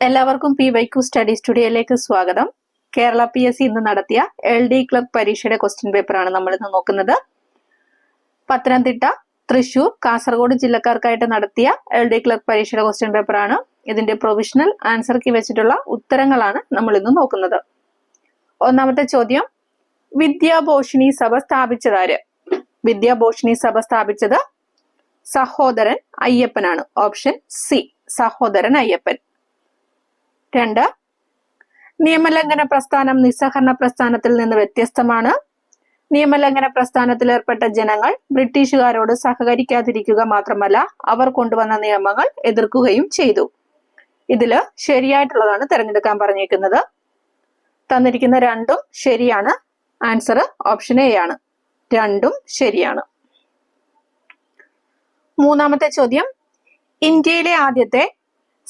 എല്ലാവർക്കും PYQ study സ്റ്റുഡിയോയിലേക്ക് സ്വാഗതം. Kerala PSC ഇന്ന് നടത്തിയ LD ക്ലർക്ക് പരീക്ഷയുടെ ക്വസ്റ്റ്യൻ പേപ്പറാണ് നമ്മൾ ഇന്ന് നോക്കുന്നത്. പത്തനംതിട്ട, തൃശൂർ, കാസർഗോഡ് ജില്ലക്കാർക്കായിട്ട് നടത്തിയ LD ക്ലർക്ക് പരീക്ഷയുടെ ക്വസ്റ്റ്യൻ പേപ്പറാണ്. ഇതിന്റെ പ്രൊവിഷണൽ ആൻസർ കീ വെച്ചിട്ടുള്ള ഉത്തരങ്ങളാണ് നമ്മൾ ഇന്ന് നോക്കുന്നത്. ഒന്നാമത്തെ ചോദ്യം, വിദ്യാഭോഷിണി സഭ സ്ഥാപിച്ചതാര്? വിദ്യാഭോഷിണി സഭ സ്ഥാപിച്ചത് സഹോദരൻ അയ്യപ്പനാണ്. Option C, Sahodaran Ayyappan. 2. നിയമലംഘന പ്രസ്ഥാനം നിസ്സഹകരണ പ്രസ്ഥാനത്തിൽ നിന്ന് വ്യത്യസ്തമാണ്. നിയമലംഘന പ്രസ്ഥാനത്തിൽ ഏർപ്പെട്ട ജനങ്ങൾ ബ്രിട്ടീഷുകാരോട് സഹകരിക്കാതിരിക്കുക മാത്രമല്ല, അവർ കൊണ്ടുവന്ന നിയമങ്ങൾ എതിർക്കുകയും ചെയ്തു. ഇതില് ശരിയായിട്ടുള്ളതാണ് തിരഞ്ഞെടുക്കാൻ പറഞ്ഞിരിക്കുന്നത്. തന്നിരിക്കുന്ന രണ്ടും ശരിയാണ്. ആൻസർ ഓപ്ഷൻ എ ആണ്. രണ്ടും ശരിയാണ്. മൂന്നാമത്തെ ചോദ്യം, ഇന്ത്യയിലെ ആദ്യത്തെ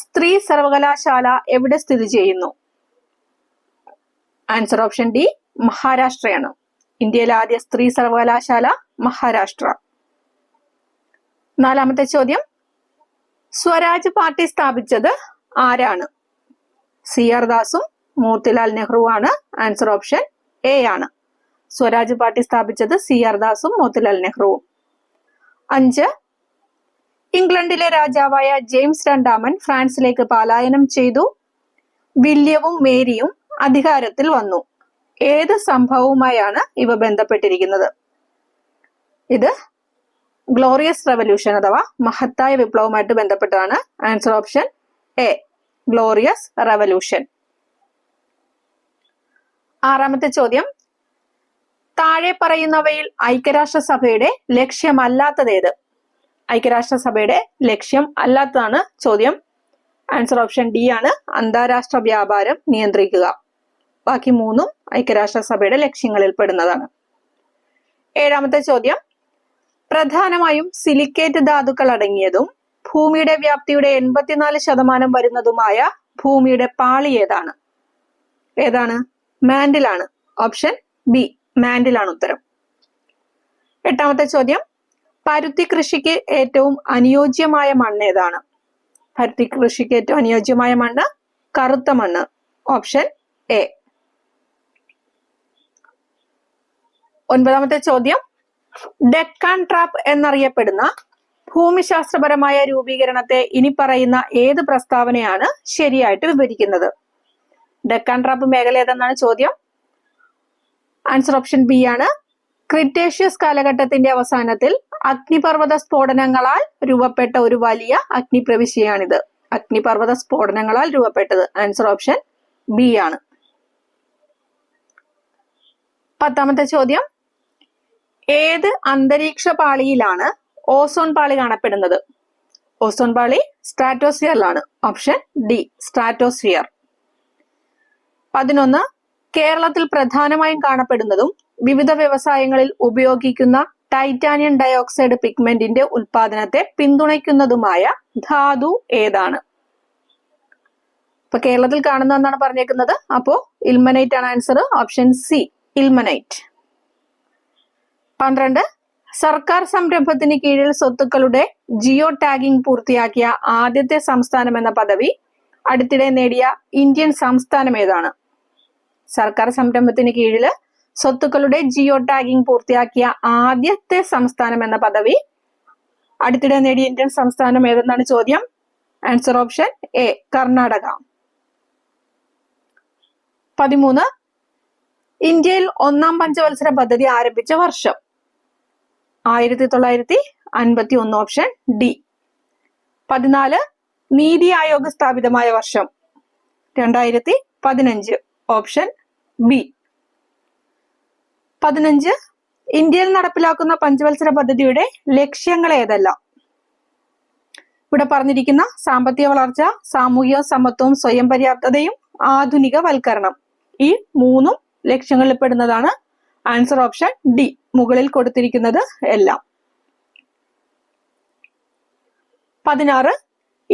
സ്ത്രീ സർവകലാശാല എവിടെ സ്ഥിതി ചെയ്യുന്നു? ആൻസർ ഓപ്ഷൻ ഡി, മഹാരാഷ്ട്രയാണ്. ഇന്ത്യയിലെ ആദ്യ സ്ത്രീ സർവകലാശാല മഹാരാഷ്ട്ര. നാലാമത്തെ ചോദ്യം, സ്വരാജ് പാർട്ടി സ്ഥാപിച്ചത് ആരാണ്? CR ദാസും മോത്തിലാൽ നെഹ്റുവാണ്. ആൻസർ ഓപ്ഷൻ എ ആണ്. സ്വരാജ് പാർട്ടി സ്ഥാപിച്ചത് CR ദാസും മോത്തിലാൽ നെഹ്റുവും. 5. ഇംഗ്ലണ്ടിലെ രാജാവായ ജെയിംസ് രണ്ടാമൻ ഫ്രാൻസിലേക്ക് പലായനം ചെയ്തു. വില്യവും മേരിയും അധികാരത്തിൽ വന്നു. ഏത് സംഭവവുമായാണ് ഇവ ബന്ധപ്പെട്ടിരിക്കുന്നത്? ഇത് ഗ്ലോറിയസ് റെവല്യൂഷൻ അഥവാ മഹത്തായ വിപ്ലവവുമായിട്ട് ബന്ധപ്പെട്ടതാണ്. Answer option A, glorious revolution. ആറാമത്തെ ചോദ്യം, താഴെ പറയുന്നവയിൽ ഐക്യരാഷ്ട്രസഭയുടെ ലക്ഷ്യമല്ലാത്തതേത്? ഐക്യരാഷ്ട്രസഭയുടെ ലക്ഷ്യം അല്ലാത്തതാണ് ചോദ്യം. ആൻസർ ഓപ്ഷൻ ഡി ആണ്, അന്താരാഷ്ട്ര വ്യാപാരം നിയന്ത്രിക്കുക. ബാക്കി മൂന്നും ഐക്യരാഷ്ട്രസഭയുടെ ലക്ഷ്യങ്ങളിൽ പെടുന്നതാണ്. ഏഴാമത്തെ ചോദ്യം, പ്രധാനമായും സിലിക്കേറ്റ് ധാതുക്കൾ അടങ്ങിയതും ഭൂമിയുടെ വ്യാപ്തിയുടെ 84% വരുന്നതുമായ ഭൂമിയുടെ പാളി ഏതാണ്? ഏതാണ്? മാൻഡിലാണ്. ഓപ്ഷൻ ബി, മാൻഡിലാണ് ഉത്തരം. എട്ടാമത്തെ ചോദ്യം, പരുത്തി കൃഷിക്ക് ഏറ്റവും അനുയോജ്യമായ മണ്ണ് ഏതാണ്? പരുത്തി കൃഷിക്ക് ഏറ്റവും അനുയോജ്യമായ മണ്ണ് കറുത്ത മണ്ണ്. Option A. ഒൻപതാമത്തെ ചോദ്യം, ഡെക്കാൻ ട്രാപ്പ് എന്നറിയപ്പെടുന്ന ഭൂമിശാസ്ത്രപരമായ രൂപീകരണത്തെ ഇനി പറയുന്ന ഏത് പ്രസ്താവനയാണ് ശരിയായിട്ട് വിവരിക്കുന്നത്? ഡെക്കാൻ ട്രാപ്പ് മേഖല ഏതെന്നാണ് ചോദ്യം. ആൻസർ ഓപ്ഷൻ ബി ആണ്. ക്രിറ്റേഷ്യസ് കാലഘട്ടത്തിന്റെ അവസാനത്തിൽ അഗ്നിപർവ്വത സ്ഫോടനങ്ങളാൽ രൂപപ്പെട്ട ഒരു വലിയ അഗ്നിപ്രവിശ്യയാണിത്. അഗ്നിപർവ്വത സ്ഫോടനങ്ങളാൽ രൂപപ്പെട്ടത്. ആൻസർ ഓപ്ഷൻ ബി ആണ്. പത്താമത്തെ ചോദ്യം, ഏത് അന്തരീക്ഷ പാളിയിലാണ് ഓസോൺ പാളി കാണപ്പെടുന്നത്? ഓസോൺ പാളി സ്ട്രാറ്റോസ്ഫിയറിലാണ്. Option D, stratosphere. 11. കേരളത്തിൽ പ്രധാനമായും കാണപ്പെടുന്നതും വിവിധ വ്യവസായങ്ങളിൽ ഉപയോഗിക്കുന്ന ടൈറ്റാനിയം ഡയോക്സൈഡ് പിഗ്മെന്റിന്റെ ഉൽപാദനത്തെ പിന്തുണയ്ക്കുന്നതുമായ ധാതു ഏതാണ്? ഇപ്പൊ കേരളത്തിൽ കാണുന്ന എന്നാണ് പറഞ്ഞേക്കുന്നത്. അപ്പോ ഇൽമനൈറ്റ് ആണ് ആൻസർ. Option C, ilmenite. 12. സർക്കാർ സംരംഭത്തിന് കീഴിൽ സ്വത്തുക്കളുടെ ജിയോ ടാഗിംഗ് പൂർത്തിയാക്കിയ ആദ്യത്തെ സംസ്ഥാനം എന്ന പദവി അടുത്തിടെ നേടിയ ഇന്ത്യൻ സംസ്ഥാനം ഏതാണ്? സർക്കാർ സംരംഭത്തിന് കീഴിൽ സ്വത്തുക്കളുടെ ജിയോ ടാഗിംഗ് പൂർത്തിയാക്കിയ ആദ്യത്തെ സംസ്ഥാനം എന്ന പദവി അടുത്തിടെ നേടിയ ഇന്ത്യൻ സംസ്ഥാനം ഏതെന്നാണ് ചോദ്യം. Answer option A, Karnataka. 13. ഇന്ത്യയിൽ ഒന്നാം പഞ്ചവത്സര പദ്ധതി ആരംഭിച്ച വർഷം? 1951. Option D. 14. നീതി ആയോഗ് സ്ഥാപിതമായ വർഷം? 2015. Option B. 15. ഇന്ത്യയിൽ നടപ്പിലാക്കുന്ന പഞ്ചവത്സര പദ്ധതിയുടെ ലക്ഷ്യങ്ങൾ ഏതെല്ലാം? ഇവിടെ പറഞ്ഞിരിക്കുന്ന സാമ്പത്തിക വളർച്ച, സാമൂഹിക സമത്വവും സ്വയം പര്യാപ്തതയും ആധുനിക വൽക്കരണം, ഈ മൂന്നും ലക്ഷ്യങ്ങളിൽ പെടുന്നതാണ്. ആൻസർ ഓപ്ഷൻ ഡി, മുകളിൽ കൊടുത്തിരിക്കുന്നത് എല്ലാം. 16.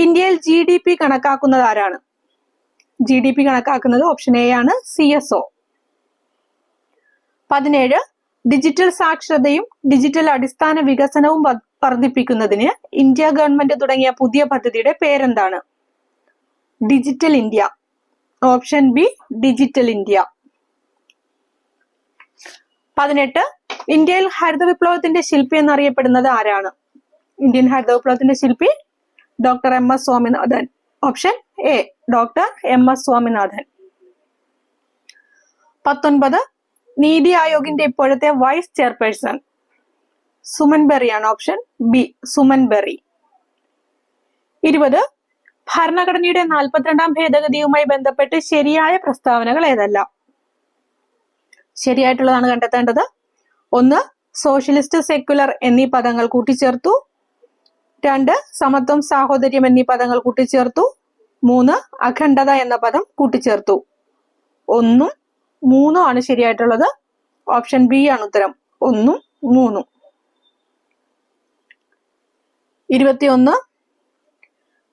ഇന്ത്യയിൽ GDP കണക്കാക്കുന്നത് ആരാണ്? GDP കണക്കാക്കുന്നത് ഓപ്ഷൻ എ ആണ്, CSO. 17. ഡിജിറ്റൽ സാക്ഷരതയും ഡിജിറ്റൽ അടിസ്ഥാന വികസനവും വർദ്ധിപ്പിക്കുന്നതിന് ഇന്ത്യ ഗവൺമെന്റ് തുടങ്ങിയ പുതിയ പദ്ധതിയുടെ പേരെന്താണ്? Digital India. Option B digital India. 18 ഇന്ത്യയിൽ ഹരിത വിപ്ലവത്തിന്റെ ശില്പി എന്നറിയപ്പെടുന്നത് ആരാണ്? ഇന്ത്യൻ ഹരിത വിപ്ലവത്തിന്റെ ശില്പി doctor M S Swaminathan. Option A doctor M S Swaminathan. 19 നീതി ആയോഗിന്റെ ഇപ്പോഴത്തെ വൈസ് ചെയർപേഴ്സൺ സുമൻ ബെറി ആണ്. Option B Suman berry. 20 ഭരണഘടനയുടെ 42ാം ഭേദഗതിയുമായി ബന്ധപ്പെട്ട് ശരിയായ പ്രസ്താവനകൾ ഏതല്ല? ശരിയായിട്ടുള്ളതാണ് കണ്ടെത്തേണ്ടത്. 1 സോഷ്യലിസ്റ്റ്, സെക്യുലർ എന്നീ പദങ്ങൾ കൂട്ടിച്ചേർത്തു. 2 സമത്വം, സാഹോദര്യം എന്നീ പദങ്ങൾ കൂട്ടിച്ചേർത്തു. 3 അഖണ്ഡത എന്ന പദം കൂട്ടിച്ചേർത്തു. 1ഉം 3ഉം ആണ് ശരിയായിട്ടുള്ളത്. ഓപ്ഷൻ ബി ആണ് ഉത്തരം. 1ഉം 3ഉം. 21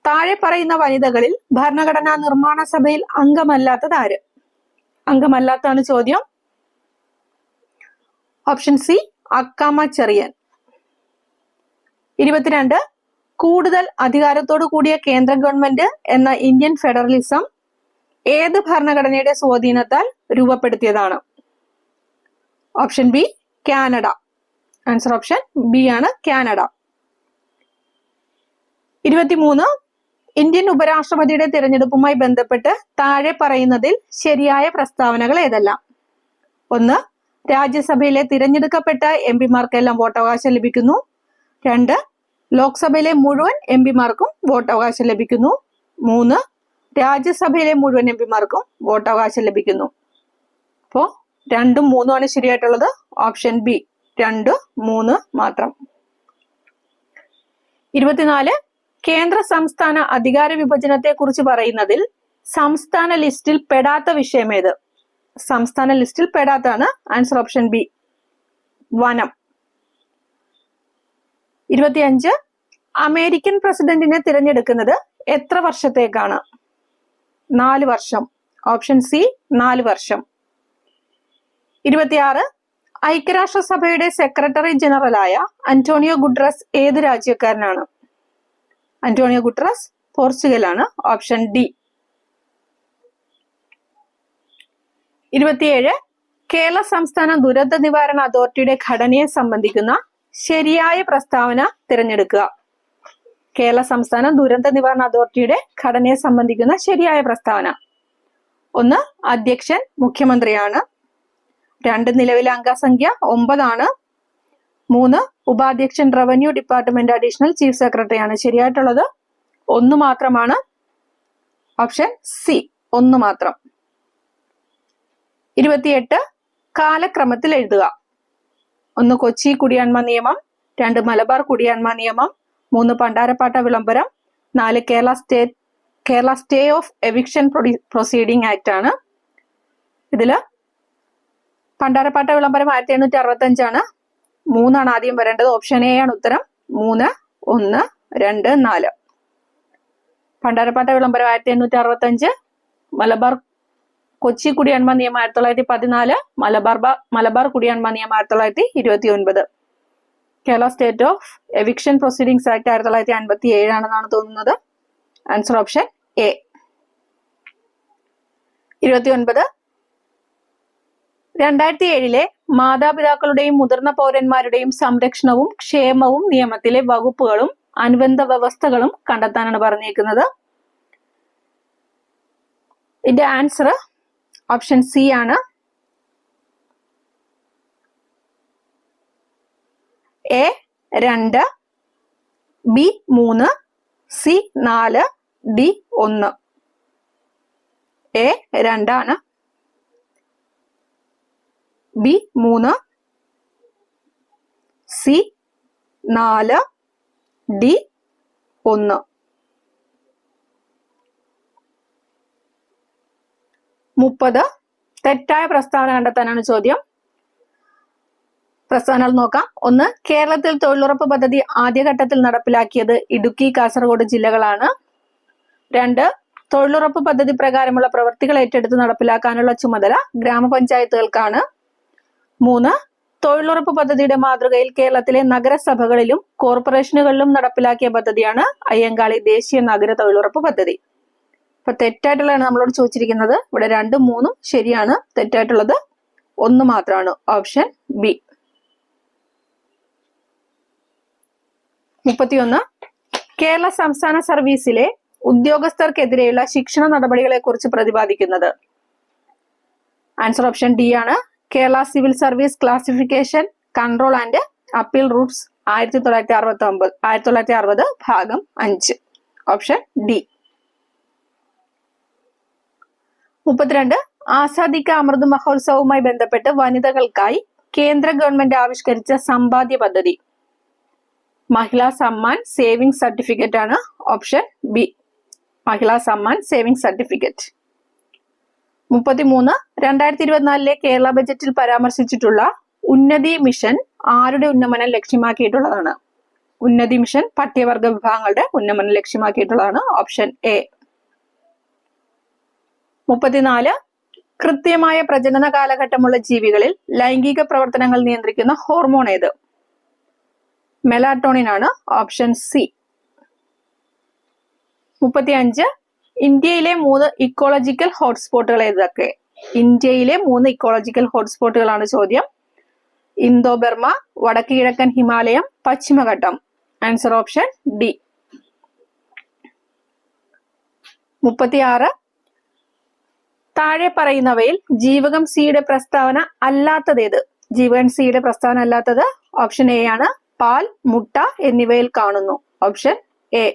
താഴെ പറയുന്ന വനിതകളിൽ ഭരണഘടനാ നിർമ്മാണ സഭയിൽ അംഗമല്ലാത്തത് ആര്? അംഗമല്ലാത്തതാണ് ചോദ്യം. Option C Akkamma Cherian. 22 കൂടുതൽ അധികാരത്തോടു കൂടിയ കേന്ദ്ര ഗവൺമെന്റ് എന്ന ഇന്ത്യൻ ഫെഡറലിസം ഏത് ഭരണഘടനയുടെ സ്വാധീനത്താൽ രൂപപ്പെടുത്തിയതാണ്? Option B Canada. Answer option B ആണ് കാനഡ. 23 ഇന്ത്യൻ ഉപരാഷ്ട്രപതിയുടെ തിരഞ്ഞെടുപ്പുമായി ബന്ധപ്പെട്ട് താഴെ പറയുന്നതിൽ ശരിയായ പ്രസ്താവനകൾ ഏതെല്ലാം? 1 രാജ്യസഭയിലെ തിരഞ്ഞെടുക്കപ്പെട്ട എം പിമാർക്കെല്ലാം വോട്ടവകാശം ലഭിക്കുന്നു. 2 ലോക്സഭയിലെ മുഴുവൻ എം പിമാർക്കും വോട്ടവകാശം ലഭിക്കുന്നു. 3 രാജ്യസഭയിലെ മുഴുവൻ എം പിമാർക്കും വോട്ടവകാശം ലഭിക്കുന്നു. അപ്പോ 2ഉം 3ഉം ആണ് ശരിയായിട്ടുള്ളത്. ഓപ്ഷൻ ബി 2, 3 മാത്രം. 24 കേന്ദ്ര സംസ്ഥാന അധികാര വിഭജനത്തെ കുറിച്ച് പറയുന്നതിൽ സംസ്ഥാന ലിസ്റ്റിൽ പെടാത്ത വിഷയം ഏത്? സംസ്ഥാന ലിസ്റ്റിൽ പെടാത്താണ്. ആൻസർ ഓപ്ഷൻ ബി വനം. 25 അമേരിക്കൻ പ്രസിഡന്റിനെ തിരഞ്ഞെടുക്കുന്നത് എത്ര വർഷത്തേക്കാണ്? 4 വർഷം. ഓപ്ഷൻ സി 4 വർഷം. 26 ഐക്യരാഷ്ട്രസഭയുടെ സെക്രട്ടറി ജനറലായ അന്റോണിയോ ഗുട്ടറസ് ഏത് രാജ്യക്കാരനാണ്? അന്റോണിയോ ഗുട്ടറസ് പോർച്ചുഗലാണ്. Option D. 27 കേരള സംസ്ഥാന ദുരന്ത നിവാരണ അതോറിറ്റിയുടെ ഘടനയെ സംബന്ധിക്കുന്ന ശരിയായ പ്രസ്താവന തിരഞ്ഞെടുക്കുക. കേരള സംസ്ഥാന ദുരന്ത നിവാരണ അതോറിറ്റിയുടെ ഘടനയെ സംബന്ധിക്കുന്ന ശരിയായ പ്രസ്താവന. 1 അധ്യക്ഷൻ മുഖ്യമന്ത്രിയാണ്. 2 നിലവിലെ അംഗസംഖ്യ 9 ആണ്. 3 ഉപാധ്യക്ഷൻ revenue department additional chief secretary ആണ്. ശരിയായിട്ടുള്ളത് 1 മാത്രമാണ്. ഓപ്ഷൻ സി 1 മാത്രം. 28 കാലക്രമത്തിൽ എഴുതുക. 1 കൊച്ചി കുടിയാന്മ നിയമം, 2 മലബാർ കുടിയാന്മ നിയമം, 3 പണ്ടാരപ്പാട്ട വിളംബരം, 4 Kerala stay of eviction proceeding act ആണ്. ഇതില് പണ്ടാരപ്പാട്ട വിളംബരം 1865 ആണ്. 3 ആണ് ആദ്യം വരേണ്ടത്. ഓപ്ഷൻ എ ആണ് ഉത്തരം. 3, 1, 2, 4. പണ്ടാരപ്പാട്ട വിളംബരം 1865, മലബാർ കൊച്ചി കുടിയാന്മ നിയമം 1914, മലബാർ കുടിയാന്മ നിയമം 1929. Kerala state of eviction proceedings act 1957 ആണെന്നാണ് തോന്നുന്നത്. Answer option A. 29 2007 മാതാപിതാക്കളുടെയും മുതിർന്ന പൗരന്മാരുടെയും സംരക്ഷണവും ക്ഷേമവും നിയമത്തിലെ വകുപ്പുകളും അനുബന്ധ വ്യവസ്ഥകളും കണ്ടെത്താനാണ് പറഞ്ഞേക്കുന്നത്. ഇതിന്റെ ആൻസർ ഓപ്ഷൻ സി ആണ്. A 2, B 3, C 4, D 1. A 2 ആണ്. B 3, C 4, D 1. 30 തെറ്റായ പ്രസ്താവന കണ്ടെത്താനാണ് ചോദ്യം. പ്രസ്താവനകൾ നോക്കാം. 1 കേരളത്തിൽ തൊഴിലുറപ്പ് പദ്ധതി ആദ്യഘട്ടത്തിൽ നടപ്പിലാക്കിയത് ഇടുക്കി, കാസർഗോഡ് ജില്ലകളാണ്. 2 തൊഴിലുറപ്പ് പദ്ധതി പ്രകാരമുള്ള പ്രവൃത്തികൾ ഏറ്റെടുത്ത് നടപ്പിലാക്കാനുള്ള ചുമതല ഗ്രാമപഞ്ചായത്തുകൾക്കാണ്. 3 തൊഴിലുറപ്പ് പദ്ധതിയുടെ മാതൃകയിൽ കേരളത്തിലെ നഗരസഭകളിലും കോർപ്പറേഷനുകളിലും നടപ്പിലാക്കിയ പദ്ധതിയാണ് അയ്യങ്കാളി ദേശീയ നഗര തൊഴിലുറപ്പ് പദ്ധതി. അപ്പൊ തെറ്റായിട്ടുള്ളതാണ് നമ്മളോട് ചോദിച്ചിരിക്കുന്നത്. ഇവിടെ 2, 3 ശരിയാണ്. തെറ്റായിട്ടുള്ളത് 1 മാത്രമാണ്. Option B. 31. കേരള സംസ്ഥാന സർവീസിലെ ഉദ്യോഗസ്ഥർക്കെതിരെയുള്ള ശിക്ഷണ നടപടികളെ കുറിച്ച് പ്രതിപാദിക്കുന്നത്. ആൻസർ ഓപ്ഷൻ ഡി ആണ്. Kerala civil service classification control and appeal Roots 1960 ഭാഗം 5. Option D. 32. ആസാദി കാ അമൃത് മഹോത്സവവുമായി ബന്ധപ്പെട്ട് വനിതകൾക്കായി കേന്ദ്ര ഗവൺമെന്റ് ആവിഷ്കരിച്ച സമ്പാദ്യ പദ്ധതി. മഹിളാ സമ്മാൻ സേവിംഗ് സർട്ടിഫിക്കറ്റ് ആണ്. Option B. Mahila Samman saving certificate. 33. 2024 Kerala ബജറ്റിൽ പരാമർശിച്ചിട്ടുള്ള ഉന്നതി മിഷൻ ആരുടെ ഉന്നമനം ലക്ഷ്യമാക്കിയിട്ടുള്ളതാണ്? ഉന്നതി മിഷൻ പട്ടികവർഗ വിഭാഗങ്ങളുടെ ഉന്നമനം ലക്ഷ്യമാക്കിയിട്ടുള്ളതാണ്. Option A. 34. കൃത്യമായ പ്രജനന കാലഘട്ടമുള്ള ജീവികളിൽ ലൈംഗിക പ്രവർത്തനങ്ങൾ നിയന്ത്രിക്കുന്ന ഹോർമോൺ ഏത്? മെലാറ്റോണിൻ ആണ്. Option C. 35. ഇന്ത്യയിലെ 3 ഇക്കോളജിക്കൽ ഹോട്ട്സ്പോട്ടുകൾ ഏതൊക്കെ? ഇന്ത്യയിലെ 3 ഇക്കോളജിക്കൽ ഹോട്ട്സ്പോട്ടുകളാണ് ചോദ്യം. ഇന്തോ ബർമ, വടക്ക് കിഴക്കൻ ഹിമാലയം, പശ്ചിമഘട്ടം. Answer option D. 36. താഴെ പറയുന്നവയിൽ ജീവകം സിയുടെ പ്രസ്താവന അല്ലാത്തതേത്? ജീവകം സിയുടെ പ്രസ്താവന അല്ലാത്തത് ഓപ്ഷൻ എ ആണ്. പാൽ, മുട്ട എന്നിവയിൽ കാണുന്നു. Option A.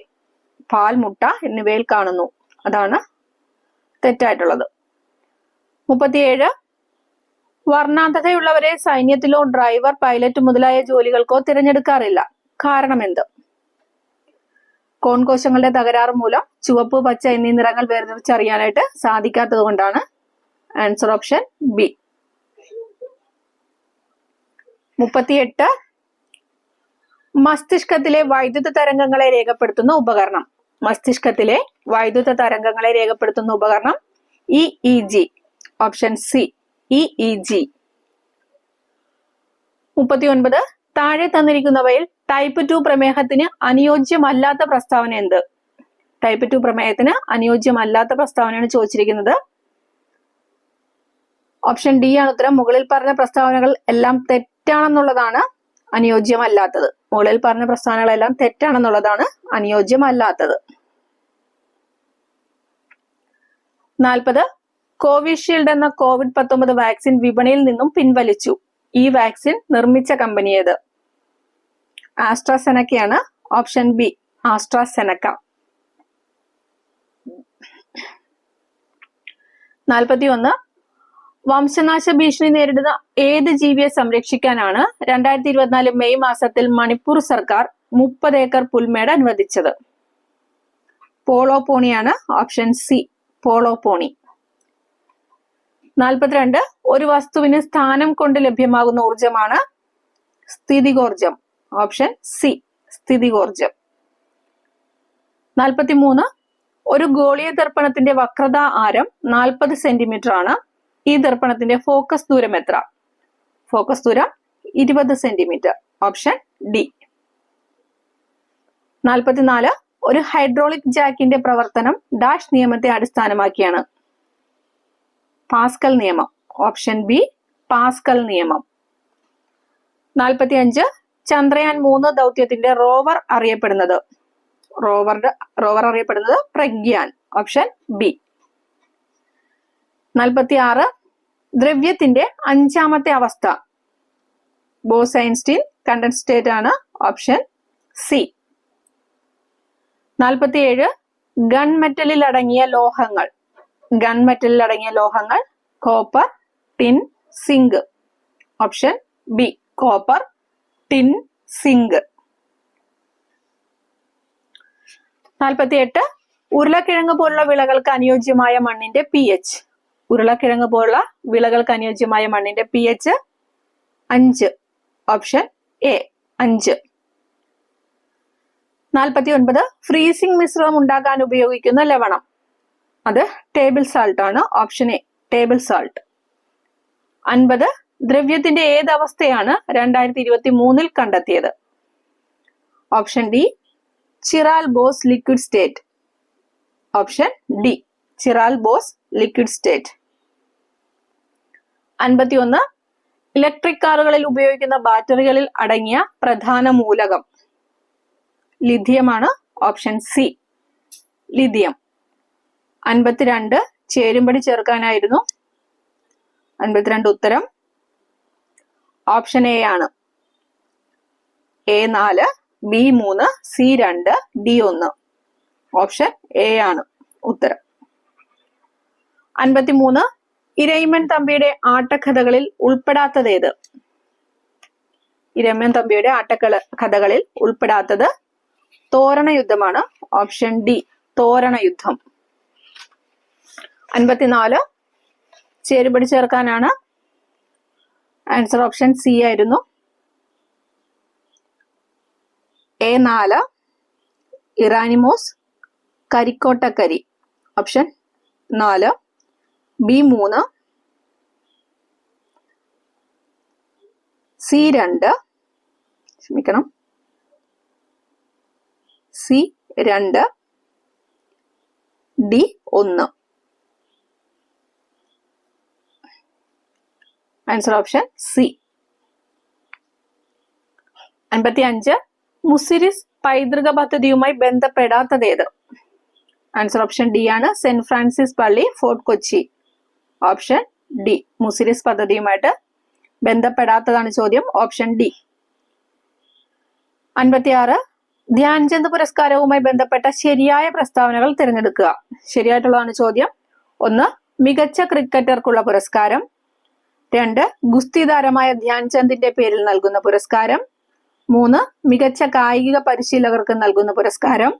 പാൽ, മുട്ട എന്നിവയിൽ കാണുന്നു. അതാണ് തെറ്റായിട്ടുള്ളത്. 37. വർണ്ണാന്ധതയുള്ളവരെ സൈന്യത്തിലോ ഡ്രൈവർ, പൈലറ്റ് മുതലായ ജോലികൾക്കോ തിരഞ്ഞെടുക്കാറില്ല. കാരണം എന്ത്? കോൺകോശങ്ങളുടെ തകരാറ് മൂലം ചുവപ്പ്, പച്ച എന്നീ നിറങ്ങൾ വേർതിരിച്ചറിയാനായിട്ട് സാധിക്കാത്തത് കൊണ്ടാണ്. Answer option B. 38. മസ്തിഷ്കത്തിലെ വൈദ്യുത തരംഗങ്ങളെ രേഖപ്പെടുത്തുന്ന ഉപകരണം. മസ്തിഷ്കത്തിലെ വൈദ്യുത തരംഗങ്ങളെ രേഖപ്പെടുത്തുന്ന ഉപകരണം EEG. Option C. EEG. 39. താഴെ തന്നിരിക്കുന്നവയിൽ ടൈപ്പ് 2 പ്രമേഹത്തിന് അനുയോജ്യമല്ലാത്ത പ്രസ്താവന എന്ത്? ടൈപ്പ് 2 പ്രമേഹത്തിന് അനുയോജ്യമല്ലാത്ത പ്രസ്താവനയാണ് ചോദിച്ചിരിക്കുന്നത്. ഓപ്ഷൻ ഡി ആണ് ഉത്തരം. മുകളിൽ പറഞ്ഞ പ്രസ്താവനകൾ എല്ലാം തെറ്റാണെന്നുള്ളതാണ് അനുയോജ്യമല്ലാത്തത്. മുകളിൽ പറഞ്ഞ പ്രസ്താവനകളെല്ലാം തെറ്റാണെന്നുള്ളതാണ് അനുയോജ്യമല്ലാത്തത്. 40. കോവിഷീൽഡ് എന്ന COVID-19 വാക്സിൻ വിപണിയിൽ നിന്നും പിൻവലിച്ചു. ഈ വാക്സിൻ നിർമ്മിച്ച കമ്പനി ഏത്? ആസ്ട്രാസെനക്കയാണ്. Option B. ആസ്ട്രാസെനക്ക. 41. വംശനാശ ഭീഷണി നേരിടുന്ന ഏത് ജീവിയെ സംരക്ഷിക്കാനാണ് 2024 മെയ് മാസത്തിൽ മണിപ്പൂർ സർക്കാർ 30 ഏക്കർ പുൽമേട് അനുവദിച്ചത്? പോളോ പോണിയാണ്. Option C. Polo pony. 42. ഒരു വസ്തുവിന് സ്ഥാനം കൊണ്ട് ലഭ്യമാകുന്ന ഊർജമാണ് സ്ഥിതികോർജം. Option C. സ്ഥിതികോർജം. 43. ഒരു ഗോളീയ ദർപ്പണത്തിന്റെ വക്രത ആരം 40 സെന്റിമീറ്റർ ആണ്. ഈ ദർപ്പണത്തിന്റെ ഫോക്കസ് ദൂരം എത്ര? ഫോക്കസ് ദൂരം 20 സെന്റിമീറ്റർ. Option D. 44. ഒരു ഹൈഡ്രോളിക് ജാക്കിന്റെ പ്രവർത്തനം ഡാഷ് നിയമത്തെ അടിസ്ഥാനമാക്കിയാണ്. പാസ്കൽ നിയമം. Option B. പാസ്കൽ നിയമം. 45. ചന്ദ്രയാൻ 3 ദൗത്യത്തിന്റെ റോവർ അറിയപ്പെടുന്നത് പ്രഗ്യാൻ. Option B. 46. ദ്രവ്യത്തിന്റെ 5ാമത്തെ അവസ്ഥ ബോസ്-ഐൻസ്റ്റീൻ കണ്ടൻസേറ്റ് ആണ്. Option C. 47. ഗൺമെറ്റലിൽ അടങ്ങിയ ലോഹങ്ങൾ copper, tin, zinc. Option B. Copper, tin, zinc. 48. ഉരുളക്കിഴങ്ങ് പോലുള്ള വിളകൾക്ക് അനുയോജ്യമായ മണ്ണിന്റെ pH. ഉരുളക്കിഴങ്ങ് പോലുള്ള വിളകൾക്ക് അനുയോജ്യമായ മണ്ണിന്റെ pH 5. Option A. 5. 49. ഫ്രീസിംഗ് മിശ്രിതം ഉണ്ടാക്കാൻ ഉപയോഗിക്കുന്ന ലവണം. അത് ടേബിൾ സാൾട്ട് ആണ്. Option A. Table salt. 50. ദ്രവ്യത്തിന്റെ ഏത് അവസ്ഥയാണ് 2023 കണ്ടെത്തിയത്? Option D. Chiral Bose liquid state. Option D. Chiral Bose liquid state. 51 electric കാറുകളിൽ ഉപയോഗിക്കുന്ന ബാറ്ററികളിൽ അടങ്ങിയ പ്രധാന മൂലകം ലിഥിയമാണ്. Option C lithium. 52 ചേരുംപടി ചേർക്കാനായിരുന്നു. 52 ഉത്തരം ഓപ്ഷൻ എ ആണ്. A4, B3, C2, D1. Option A ആണ് ഉത്തരം. 53 ഇരയിമ്മൻ തമ്പിയുടെ ആട്ടക്കഥകളിൽ ഉൾപ്പെടാത്തത്? ഇരയിമ്മൻ തമ്പിയുടെ ആട്ടക്കഥകളിൽ ഉൾപ്പെടാത്തത് തോരണ യുദ്ധമാണ്. ഓപ്ഷൻ ഡി തോരണ യുദ്ധം. 54 ചേരുപടി ചേർക്കാനാണ്. ആൻസർ ഓപ്ഷൻ സി ആയിരുന്നു. A4 ഇറാനിമോസ് കരിക്കോട്ടക്കരി. ഓപ്ഷൻ 4. B3 C2 ക്ഷമിക്കണം C2 D1. Answer option C. 55 Muziris പൈതൃക പദ്ധതിയുമായി ബന്ധപ്പെടാത്തത്? ആൻസർ ഓപ്ഷൻ ഡി ആണ്. സെന്റ് ഫ്രാൻസിസ് പള്ളി, fort Kochi. Option D Muziris പദ്ധതിയുമായിട്ട് ബന്ധപ്പെടാത്തതാണ് ചോദ്യം. Option D. 56 ധ്യാൻചന്ദ് പുരസ്കാരവുമായി ബന്ധപ്പെട്ട ശരിയായ പ്രസ്താവനകൾ തിരഞ്ഞെടുക്കുക. ശരിയായിട്ടുള്ളതാണ് ചോദ്യം. 1 മികച്ച ക്രിക്കറ്റർക്കുള്ള പുരസ്കാരം. 2 ഗുസ്തി താരമായ ധ്യാൻചന്ദിന്റെ പേരിൽ നൽകുന്ന പുരസ്കാരം. 3 മികച്ച കായിക പരിശീലകർക്ക് നൽകുന്ന പുരസ്കാരം.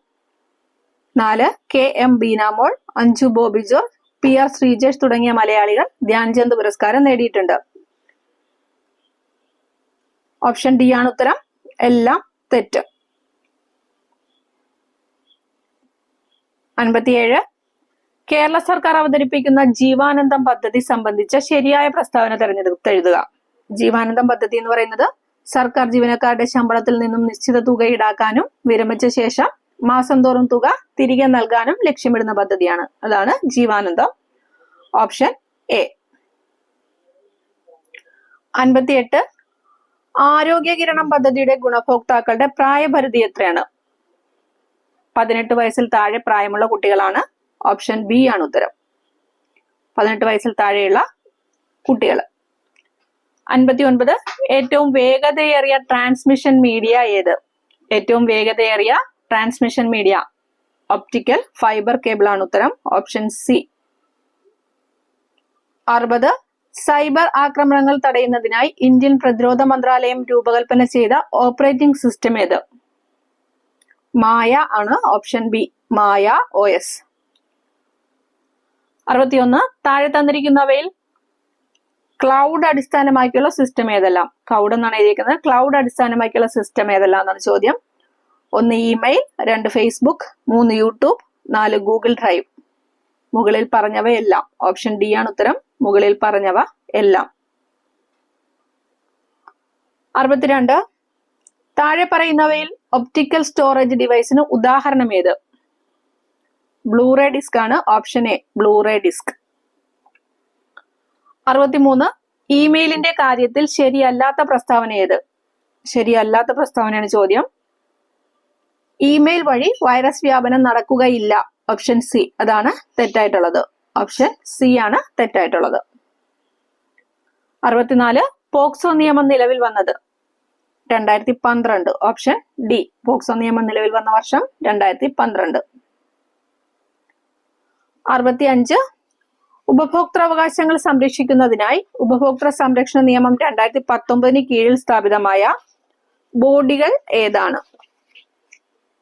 4 KM Beenamol, Anju Bobby George, PR Sreejesh തുടങ്ങിയ മലയാളികൾ ധ്യാൻചന്ദ് പുരസ്കാരം നേടിയിട്ടുണ്ട്. ഓപ്ഷൻ ഡി ആണ് ഉത്തരം. എല്ലാം തെറ്റ്. 57 കേരള സർക്കാർ അവതരിപ്പിക്കുന്ന ജീവാനന്ദം പദ്ധതി സംബന്ധിച്ച ശരിയായ പ്രസ്താവന തിരഞ്ഞെടുത്തെഴുതുക. ജീവാനന്ദം പദ്ധതി എന്ന് പറയുന്നത് സർക്കാർ ജീവനക്കാരുടെ ശമ്പളത്തിൽ നിന്നും നിശ്ചിത തുക ഈടാക്കാനും വിരമിച്ച ശേഷം മാസം തോറും തുക തിരികെ നൽകാനും ലക്ഷ്യമിടുന്ന പദ്ധതിയാണ്. അതാണ് ജീവാനന്ദം. Option A. 58 ആരോഗ്യ കിരണം പദ്ധതിയുടെ ഗുണഭോക്താക്കളുടെ പ്രായപരിധി എത്രയാണ്? 18 വയസ്സിൽ താഴെ പ്രായമുള്ള കുട്ടികളാണ്. ഓപ്ഷൻ ബി ആണ് ഉത്തരം. 18 വയസ്സിൽ താഴെയുള്ള കുട്ടികൾ. 59 ഏറ്റവും വേഗതയേറിയ ട്രാൻസ്മിഷൻ മീഡിയ ഏത്? ഏറ്റവും വേഗതയേറിയ transmission media optical fibre cable ആണ് ഉത്തരം. Option C. 60 സൈബർ ആക്രമണങ്ങൾ തടയുന്നതിനായി ഇന്ത്യൻ പ്രതിരോധ മന്ത്രാലയം രൂപകൽപ്പന ചെയ്ത ഓപ്പറേറ്റിംഗ് സിസ്റ്റം ഏത്? മായ ആണ്. ഓപ്ഷൻ ബി മായ OS. 61 താഴെ തന്നിരിക്കുന്നവയിൽ ക്ലൗഡ് അടിസ്ഥാനമാക്കിയുള്ള സിസ്റ്റം ഏതെല്ലാം? ക്ലൗഡ് എന്നാണ് എഴുതിയിരിക്കുന്നത്. ക്ലൗഡ് അടിസ്ഥാനമാക്കിയുള്ള സിസ്റ്റം ഏതെല്ലാം എന്നാണ് ചോദ്യം. 1 email, 2 Facebook, 3 YouTube, 4 Google drive. മുകളിൽ പറഞ്ഞവയെല്ലാം. ഓപ്ഷൻ ഡി ആണ് ഉത്തരം. മുകളിൽ പറഞ്ഞവ എല്ലാം. 62 താഴെ പറയുന്നവയിൽ ഒപ്റ്റിക്കൽ സ്റ്റോറേജ് ഡിവൈസിന് ഉദാഹരണം ഏത്? ബ്ലൂറേ ഡിസ്ക് ആണ്. Option A Blu-ray disc. 63 ഇമെയിലിന്റെ കാര്യത്തിൽ ശരിയല്ലാത്ത പ്രസ്താവന ഏത്? ശരിയല്ലാത്ത പ്രസ്താവനയാണ് ചോദ്യം. ഇമെയിൽ വഴി വൈറസ് വ്യാപനം നടക്കുകയില്ല. ഓപ്ഷൻ സി അതാണ് തെറ്റായിട്ടുള്ളത്. ഓപ്ഷൻ സി ആണ് തെറ്റായിട്ടുള്ളത്. 64 പോക്സോ നിയമം നിലവിൽ വന്നത് 2012. ഓപ്ഷൻ ഡി പോക്സോ നിയമം നിലവിൽ വന്ന വർഷം 2012. 65 ഉപഭോക്തൃവകാശങ്ങൾ സംരക്ഷിക്കുന്നതിനായി ഉപഭോക്തൃ സംരക്ഷണ നിയമം 2019 കീഴിൽ സ്ഥാപിതമായ ബോഡികൾ ഏതാണ്?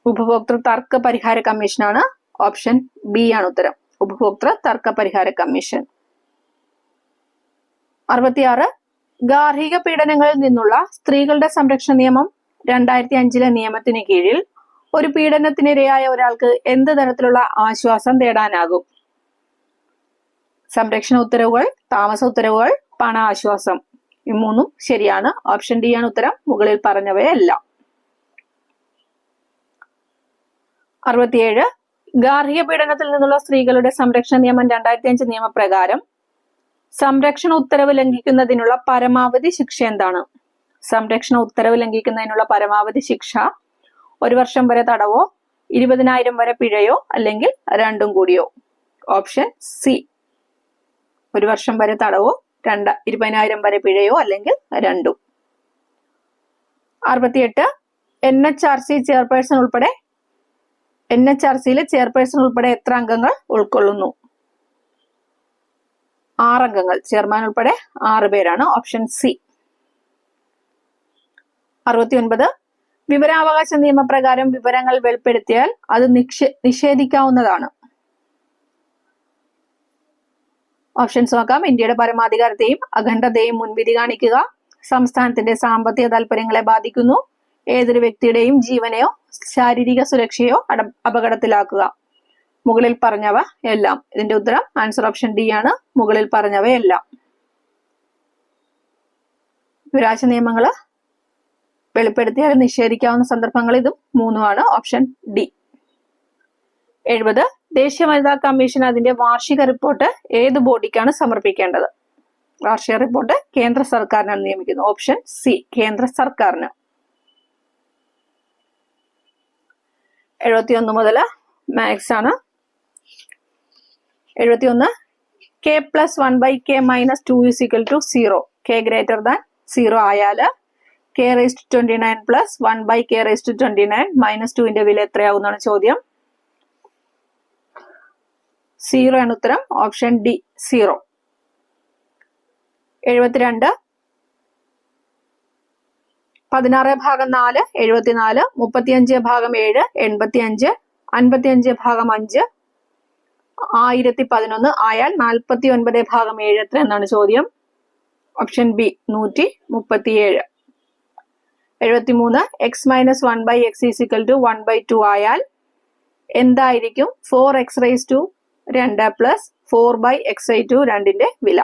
ഉപഭോക്തൃ തർക്ക പരിഹാര കമ്മീഷനാണ്. ഓപ്ഷൻ ബി ആണ് ഉത്തരം. ഉപഭോക്തൃ തർക്ക പരിഹാര കമ്മീഷൻ. 66 ഗാർഹിക പീഡനങ്ങളിൽ നിന്നുള്ള സ്ത്രീകളുടെ സംരക്ഷണ നിയമം 2005 നിയമത്തിന് കീഴിൽ ഒരു പീഡനത്തിനിരയായ ഒരാൾക്ക് എന്ത് തരത്തിലുള്ള ആശ്വാസം തേടാനാകും? സംരക്ഷണ ഉത്തരവുകൾ, താമസ ഉത്തരവുകൾ, പണ ആശ്വാസം. ഈ 3 ശരിയാണ്. ഓപ്ഷൻ ഡി ആണ് ഉത്തരം. മുകളിൽ പറഞ്ഞവയെല്ലാം. 67 ഗാർഹിക പീഡനത്തിൽ നിന്നുള്ള സ്ത്രീകളുടെ സംരക്ഷണ നിയമം 2005 നിയമപ്രകാരം സംരക്ഷണ ഉത്തരവ് ലംഘിക്കുന്നതിനുള്ള പരമാവധി ശിക്ഷ എന്താണ്? സംരക്ഷണ ഉത്തരവ് ലംഘിക്കുന്നതിനുള്ള പരമാവധി ശിക്ഷ 1 വർഷം വരെ തടവോ 20,000 വരെ പിഴയോ അല്ലെങ്കിൽ രണ്ടും കൂടിയോ? ഓപ്ഷൻ സി 1 വർഷം വരെ തടവോ 20,000 വരെ പിഴയോ അല്ലെങ്കിൽ രണ്ടും. 68 NHRC ചെയർപേഴ്സൺ ഉൾപ്പെടെ NHRCയിലെ ചെയർപേഴ്സൺ ഉൾപ്പെടെ എത്ര അംഗങ്ങൾ ഉൾക്കൊള്ളുന്നു? 6 അംഗങ്ങൾ. ചെയർമാൻ ഉൾപ്പെടെ 6 പേരാണ്. Option C. 69 വിവരാവകാശ നിയമപ്രകാരം വിവരങ്ങൾ വെളിപ്പെടുത്തിയാൽ അത് നിഷേധിക്കാവുന്നതാണ്. ഓപ്ഷൻസ് നോക്കാം. ഇന്ത്യയുടെ പരമാധികാരത്തെയും അഖണ്ഡതയെയും മുൻവിധി കാണിക്കുക, സംസ്ഥാനത്തിന്റെ സാമ്പത്തിക താൽപര്യങ്ങളെ ബാധിക്കുന്നു, ഏതൊരു വ്യക്തിയുടെയും ജീവനെയോ ശാരീരിക സുരക്ഷയോ അപകടത്തിലാക്കുക. മുകളിൽ പറഞ്ഞവ എല്ലാം. ഇതിന്റെ ഉത്തരം ആൻസർ ഓപ്ഷൻ ഡി ആണ്. മുകളിൽ പറഞ്ഞവയെല്ലാം. വിവരാവകാശ നിയമങ്ങൾ വെളിപ്പെടുത്തിയാൽ നിഷേധിക്കാവുന്ന സന്ദർഭങ്ങൾ ഇതും 3 ഓപ്ഷൻ ഡി. 70 ദേശീയ വനിതാ കമ്മീഷൻ അതിന്റെ വാർഷിക റിപ്പോർട്ട് ഏത് ബോഡിക്കാണ് സമർപ്പിക്കേണ്ടത്? വാർഷിക റിപ്പോർട്ട് കേന്ദ്ര സർക്കാരിനാണ് നിയമിക്കുന്നത്. ഓപ്ഷൻ സി കേന്ദ്ര സർക്കാരിന്. 71 മുതൽ മാത്സ് ആണ്. 71 k+1/k-2 = 0. k greater than 0 ആയാൽ k⁻29 + 1/k⁻29 - 2 വില എത്രയാവുന്നതാണ് ചോദ്യം. 0 ആണ് ഉത്തരം. Option D 0. 72 16/4 74, 35/7 85, 55/5 1011 ആയാൽ 49/7 എത്ര എന്നാണ് ചോദ്യം. Option B 137. 73 x-1/x = 1/2 ആയാൽ എന്തായിരിക്കും 4x⁻2 + 4/x⁻2 2ന്റെ വില?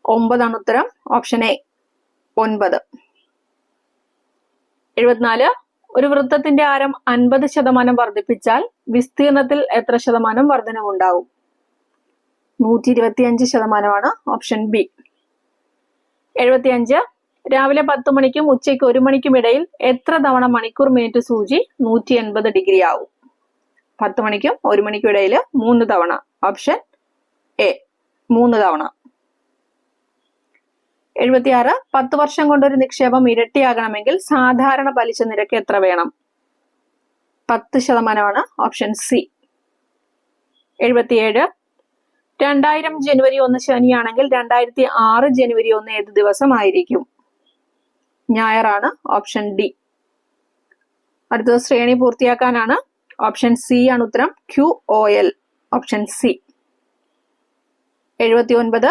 9 ആണ് ഉത്തരം. Option A 9. 74 ഒരു വൃത്തത്തിന്റെ ആരം 50% വർദ്ധിപ്പിച്ചാൽ വിസ്തീർണത്തിൽ എത്ര ശതമാനം വർധനവുണ്ടാകും? 125% ഓപ്ഷൻ ബി. 75 രാവിലെ 10 മണിക്കും ഉച്ചയ്ക്ക് 1 മണിക്കും ഇടയിൽ എത്ര തവണ മണിക്കൂർ മിനിറ്റ് സൂചി 180 ഡിഗ്രി ആവും? 10 മണിക്കും 1 മണിക്കും ഇടയിൽ 3 തവണ. ഓപ്ഷൻ എ 3 തവണ. 76 10 വർഷം കൊണ്ടൊരു നിക്ഷേപം ഇരട്ടിയാകണമെങ്കിൽ സാധാരണ പലിശ നിരക്ക് എത്ര വേണം? 10% ഓപ്ഷൻ സി. 77 2000 ജനുവരി 1 ശനിയാണെങ്കിൽ 2006 ജനുവരി 1 ഏത് ദിവസമായിരിക്കും? ഞായറാണ്. Option D. അടുത്തത് ശ്രേണി പൂർത്തിയാക്കാനാണ്. ഓപ്ഷൻ സി ആണ് ഉത്തരം. QOL option C. 79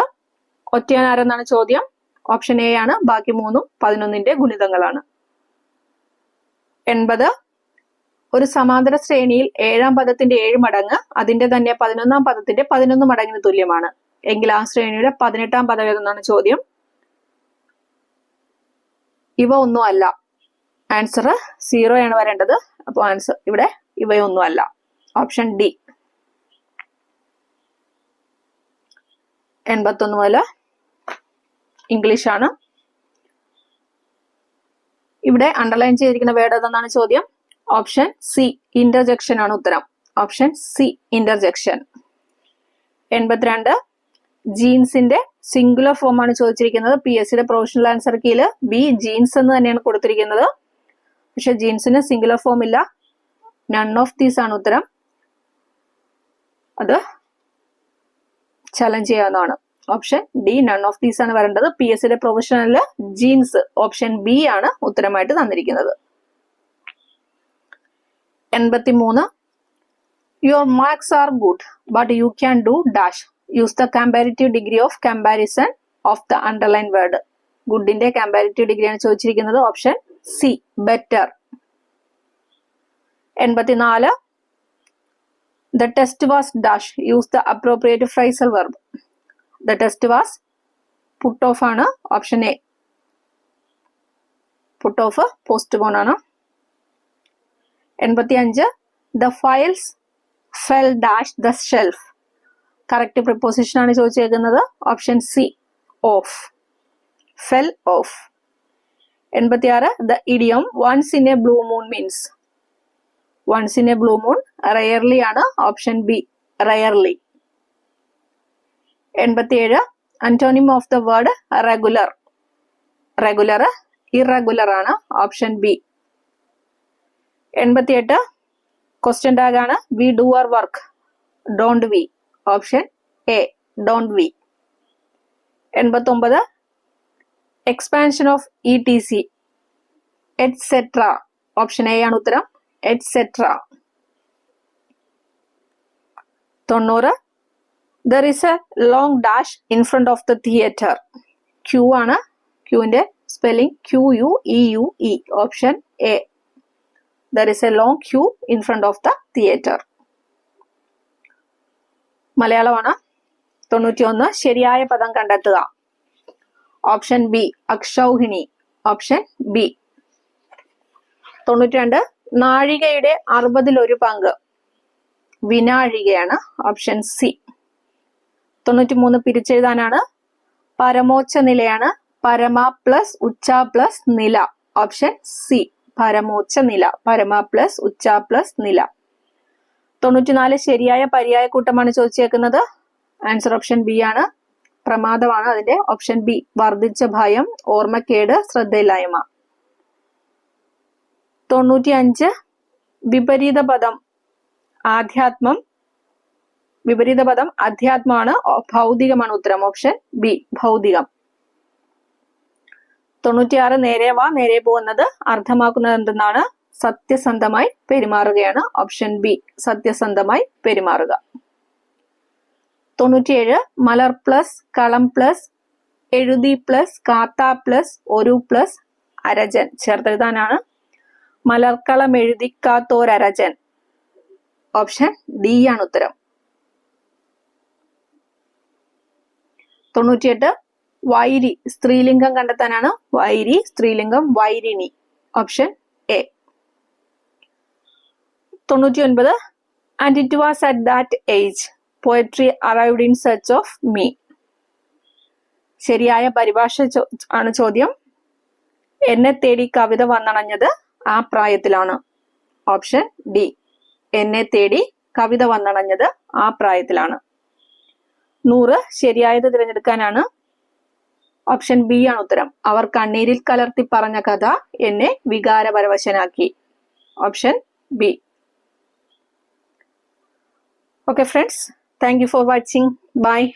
ഒറ്റയാനാരെന്നാണ് ചോദ്യം. ഓപ്ഷൻ എ ആണ്. ബാക്കി 3ഉം 11ന്റെ ഗുണിതങ്ങളാണ്. 80 ഒരു സമാന്തര ശ്രേണിയിൽ 7ാം പദത്തിന്റെ 7 മടങ്ങ് അതിന്റെ തന്നെ 11ാം പദത്തിന്റെ 11 മടങ്ങിന് തുല്യമാണ് എങ്കിൽ ആ ശ്രേണിയുടെ 18ാം പദം ഏതെന്നാണ് ചോദ്യം. ഇവ ഒന്നും അല്ല. ആൻസർ 0 ആണ് വരേണ്ടത്. അപ്പോൾ ആൻസർ ഇവിടെ ഇവയൊന്നും അല്ല. Option D. 81 മുതൽ ഇംഗ്ലീഷ് ആണ്. ഇവിടെ അണ്ടർലൈൻ ചെയ്തിരിക്കുന്ന വേർഡ് ഏതെന്നാണ് ചോദ്യം. ഓപ്ഷൻ സി ഇന്റർജെക്ഷൻ ആണ് ഉത്തരം. Option C interjection. 82 ജീൻസിന്റെ സിംഗുലർ ഫോം ആണ് ചോദിച്ചിരിക്കുന്നത്. PSCയുടെ പ്രൊഫഷണൽ ആൻസർ കീയില് ബി ജീൻസ് എന്ന് തന്നെയാണ് കൊടുത്തിരിക്കുന്നത്. പക്ഷെ ജീൻസിന് സിംഗുലർ ഫോം ഇല്ല. നൺ ഓഫ് ദീസ് ആണ് ഉത്തരം. അത് ചലഞ്ച് ചെയ്യാവുന്നതാണ്. Option D none of these ആണ് വരേണ്ടത്. PSCയുടെ പ്രൊഫഷണലില് ജീൻസ് ഓപ്ഷൻ ബി ആണ് ഉത്തരമായിട്ട് തന്നിരിക്കുന്നത്. 83 your marks are good but you can do dash. Use the comparative degree of comparison of the underline word. ഗുഡിന്റെ comparative degree ആണ് ചോദിച്ചിരിക്കുന്നത്. Option C better. 84 the test was dash. Use the appropriate phrasal verb. The test was put off ആണ്. Option A put off postpone ആണ്. 85 the files fell dash the shelf. Correct preposition ആണ് ചോദിച്ചേക്കുന്നത്. Option C, off. Fell off. 86. The idiom once in a blue moon means. Once in a blue moon rarely ആണ്. Option B, rarely. 87. Antonym of the word regular. Regular irregular ആണ്. Option B. 88. Question tag ആണ് we do our work, don't we. Option A, don't we. 89. Expansion of E T C etcetera. Option A ആണ് ഉത്തരം, etcetera. 90. There is a long dash in front of the theatre. Queue ആണ്. ക്യൂവിന്റെ spelling QUEUE. Option A. There is a long queue in front of the theatre. മലയാളമാണ്. 91. ശരിയായ പദം കണ്ടെത്തുക. Option B, അക്ഷൗഹിണി. Option B. 92. നാഴികയുടെ 60 പങ്ക് വിനാഴികയാണ്. Option C. 93. പിരിച്ചെഴുതാനാണ്. പരമോച്ച നിലയാണ്. പരമ plus ഉച്ച പ്ലസ് നില. ഓപ്ഷൻ സി, പരമോച്ച നില. പരമ പ്ലസ് ഉച്ച പ്ലസ് നില. 94. ശരിയായ പര്യായ കൂട്ടമാണ് ചോദിച്ചേക്കുന്നത്. ആൻസർ ഓപ്ഷൻ ബി ആണ്, പ്രമാദമാണ് അതിന്റെ. ഓപ്ഷൻ ബി, വർദ്ധിച്ച ഭയം, ഓർമ്മക്കേട്, ശ്രദ്ധയില്ലായ്മ. 95. വിപരീത പദം ആധ്യാത്മം. വിപരീത പദം അധ്യാത്മമാണ്. ഭൗതികമാണ് ഉത്തരം. ഓപ്ഷൻ ബി, ഭൗതികം. 96. നേരെ വാ നേരെ പോ എന്നത് അർത്ഥമാക്കുന്നത് എന്തെന്നാണ്? സത്യസന്ധമായി പെരുമാറുകയാണ്. ഓപ്ഷൻ ബി, സത്യസന്ധമായി പെരുമാറുക. 97. മലർ പ്ലസ് കളം പ്ലസ് എഴുതി പ്ലസ് കാത്ത പ്ലസ് ഒരു പ്ലസ് അരജൻ ചേർത്തെഴുതാനാണ്. മലർക്കളം എഴുതിക്കാത്തോരരജൻ. ഓപ്ഷൻ ഡി ആണ് ഉത്തരം. 98. വൈരി സ്ത്രീലിംഗം കണ്ടെത്താനാണ്. വൈരി സ്ത്രീലിംഗം വൈരിണി. Option A. 99. And it was at that age poetry arrived in search of me. ശരിയായ പരിഭാഷ ആണ് ചോദ്യം. എന്നെ തേടി കവിത വന്നണഞ്ഞത് ആ പ്രായത്തിലാണ്. ഓപ്ഷൻ ഡി, എന്നെ തേടി കവിത വന്നണഞ്ഞത് ആ പ്രായത്തിലാണ്. 100. ശരിയായത് തിരഞ്ഞെടുക്കാനാണ്. ഓപ്ഷൻ ബി ആണ് ഉത്തരം. അവർ കണ്ണീരിൽ കലർത്തി പറഞ്ഞ കഥ എന്നെ വികാരപരവശനാക്കി. Option B. Okay friends, thank you for watching. Bye.